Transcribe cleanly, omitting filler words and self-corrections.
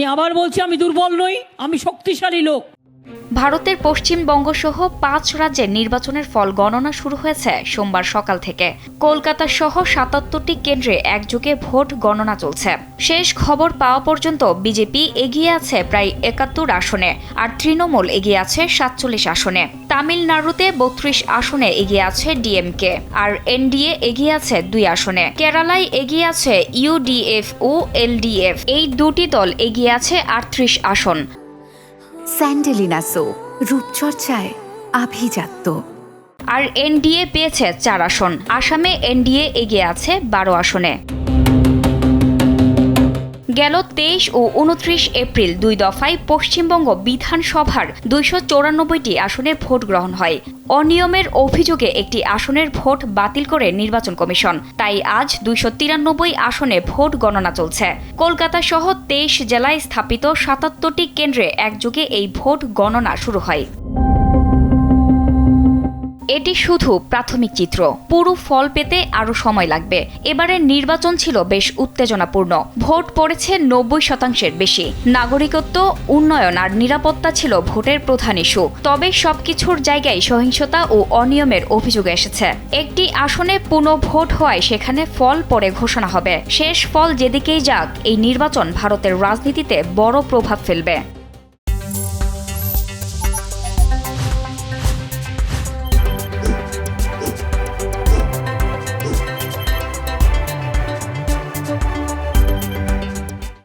আমি আবার বলছি, আমি দুর্বল নই, আমি শক্তিশালী লোক। ভারতের পশ্চিমবঙ্গ সহ 5 রাজ্যের নির্বাচনের ফল গণনা শুরু হয়েছে সোমবার সকাল থেকে। কলকাতা সহ 77টি কেন্দ্রে একযোগে ভোট গণনা চলছে। শেষ খবর পাওয়া পর্যন্ত বিজেপি এগিয়ে আছে প্রায় 71 আসনে, আর তৃণমূল এগিয়ে আছে 47 আসনে। তামিলনাড়ুতে 32 আসনে এগিয়ে আছে ডিএমকে, আর এনডিএ এগিয়ে আছে 2 আসনে। কেরালায় এগিয়ে আছে ইউডিএফ ও এলডিএফ, এই দুটি দল এগিয়ে আছে 38 আসন। স্যান্ডেলিনা সো, রূপচর্চায় আভিজাত্য। আর এনডিএ পেয়েছে 4 আসন। আসামে এনডিএ এগিয়ে আছে 12 আসনে। গেল 23 ও 29 এপ্রিল 2 দফায় পশ্চিমবঙ্গ বিধানসভার 294টি আসনে ভোট গ্রহণ হয়। অনিয়মের অভিযোগে একটি আসনের ভোট বাতিল করে নির্বাচন কমিশন। তাই আজ 293 আসনে ভোট গণনা চলছে। কলকাতা সহ 23 জেলায় স্থাপিত 77টি কেন্দ্রে একযোগে এই ভোট গণনা শুরু হয়। এটি শুধু প্রাথমিক চিত্র, পুরো ফল পেতে আরও সময় লাগবে। এবারের নির্বাচন ছিল বেশ উত্তেজনাপূর্ণ। ভোট পড়েছে 90%-এর বেশি। নাগরিকত্ব, উন্নয়ন আর নিরাপত্তা ছিল ভোটের প্রধান ইস্যু। তবে সবকিছুর জায়গায় সহিংসতা ও অনিয়মের অভিযোগ এসেছে। একটি আসনে পুনঃ ভোট হওয়ায় সেখানে ফল পরে ঘোষণা হবে। শেষ ফল যেদিকেই যাক, এই নির্বাচন ভারতের রাজনীতিতে বড় প্রভাব ফেলবে।